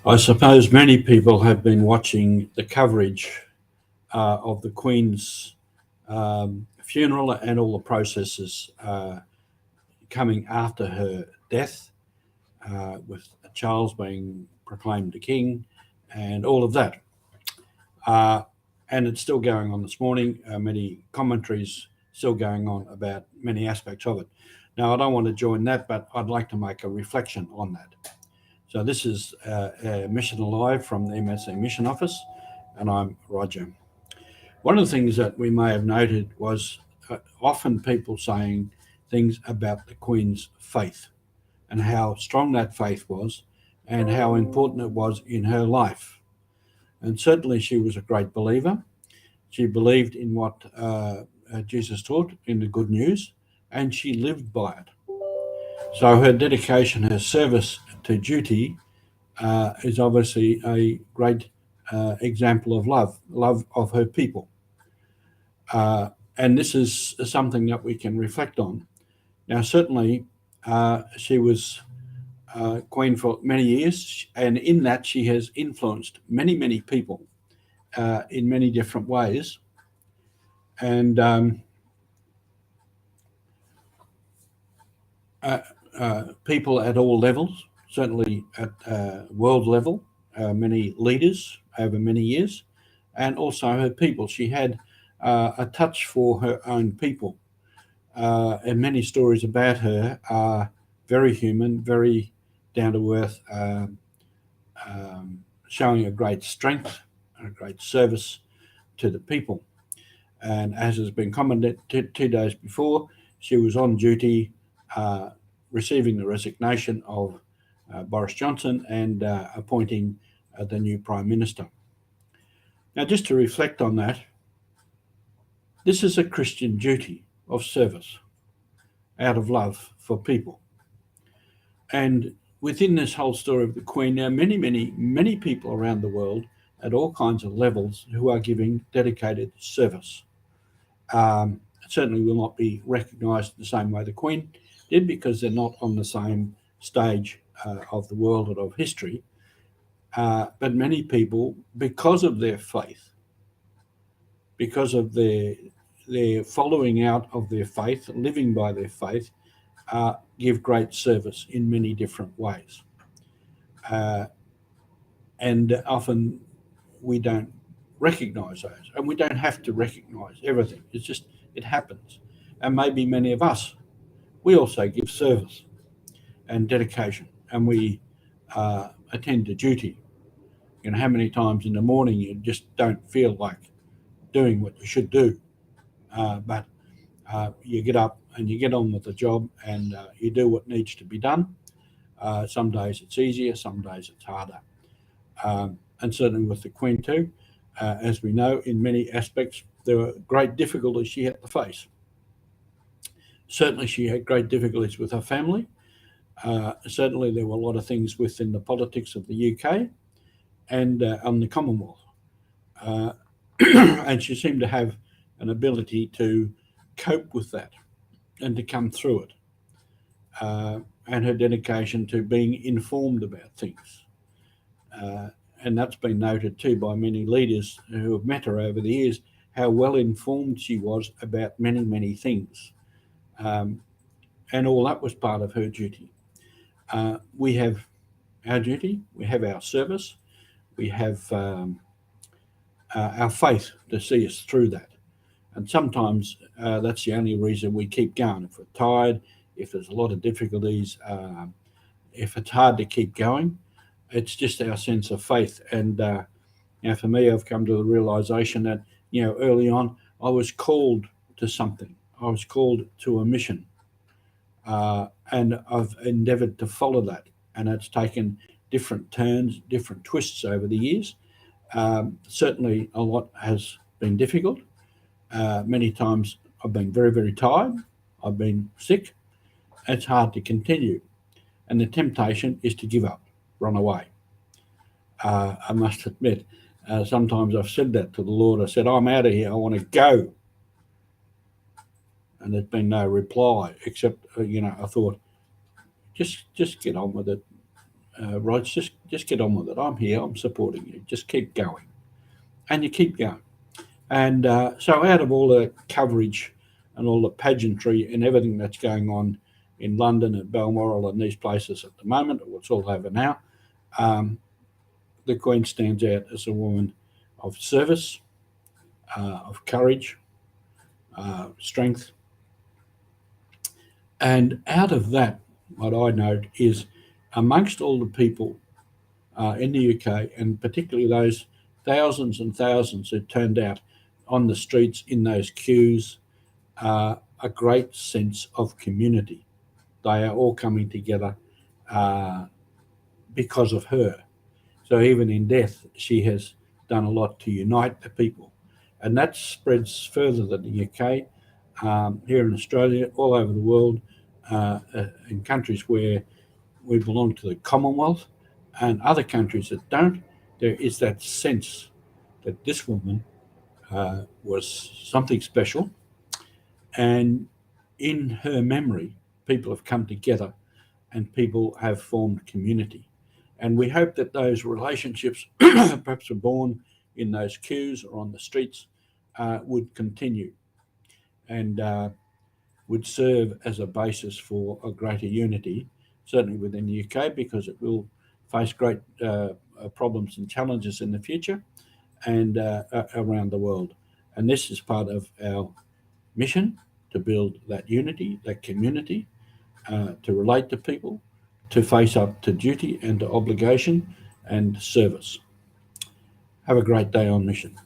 I suppose many people have been watching the coverage of the Queen's funeral and all the processes coming after her death, with Charles being proclaimed the King and all of that. And it's still going on this morning. Many commentaries still going on about many aspects of it. Now, I don't want to join that, but I'd like to make a reflection on that. So this is Mission Alive from the MSC Mission Office, and I'm Roger. One of the things that we may have noted was often people saying things about the Queen's faith and how strong that faith was and how important it was in her life. And certainly she was a great believer. She believed in what Jesus taught in the good news, and she lived by it. So her dedication, her service to duty is obviously a great example of love of her people. And this is something that we can reflect on. Now, certainly, she was queen for many years, and in that she has influenced many, many people in many different ways. And people at all levels, certainly at world level, many leaders over many years, and also her people. She had a touch for her own people. And many stories about her are very human, very down to earth, showing a great strength and a great service to the people. And as has been commented 2 days before, she was on duty receiving the resignation of Boris Johnson and appointing the new Prime Minister. Now, just to reflect on that, this is a Christian duty of service out of love for people. And within this whole story of the Queen, there are many, many, many people around the world at all kinds of levels who are giving dedicated service. Certainly will not be recognised the same way the Queen did because they're not on the same stage of the world and of history. But many people, because of their faith, because of their following out of their faith, living by their faith, give great service in many different ways. And often we don't recognise those, and we don't have to recognise everything. It's just, it happens. And maybe many of us, we also give service and dedication, and we attend to duty. You know, how many times in the morning you just don't feel like doing what you should do, but you get up and you get on with the job and you do what needs to be done. Some days it's easier, some days it's harder. And certainly with the Queen too, as we know, in many aspects, there were great difficulties she had to face. Certainly she had great difficulties with her family. Certainly there were a lot of things within the politics of the UK and on the Commonwealth. And she seemed to have an ability to cope with that and to come through it. And her dedication to being informed about things. And that's been noted too by many leaders who have met her over the years, how well informed she was about many, many things. And all that was part of her duty. We have our duty, we have our service, we have our faith to see us through that. And sometimes that's the only reason we keep going. If we're tired, if there's a lot of difficulties, if it's hard to keep going, it's just our sense of faith. And for me, I've come to the realization that, early on, I was called to something. I was called to a mission. And I've endeavoured to follow that. And it's taken different turns, different twists over the years. Certainly, a lot has been difficult. Many times I've been very, very tired. I've been sick. It's hard to continue. And the temptation is to give up, run away. I must admit, sometimes I've said that to the Lord. I said, I'm out of here. I want to go. And there's been no reply except, I thought, just get on with it. Rog, just get on with it. I'm here. I'm supporting you. Just keep going, and you keep going. And so, out of all the coverage and all the pageantry and everything that's going on in London and Balmoral and these places at the moment, it's all over now. The Queen stands out as a woman of service, of courage, strength, and out of that, what I note is amongst all the people in the UK, and particularly those thousands and thousands who turned out on the streets in those queues, a great sense of community. They are all coming together because of her. So even in death, she has done a lot to unite the people. And that spreads further than the UK, here in Australia, all over the world, in countries where we belong to the Commonwealth and other countries that don't. There is that sense that this woman was something special. And in her memory, people have come together and people have formed community. And we hope that those relationships, perhaps were born in those queues or on the streets, would continue and would serve as a basis for a greater unity, certainly within the UK, because it will face great problems and challenges in the future and around the world. And this is part of our mission to build that unity, that community, to relate to people, to face up to duty and to obligation and service. Have a great day on mission.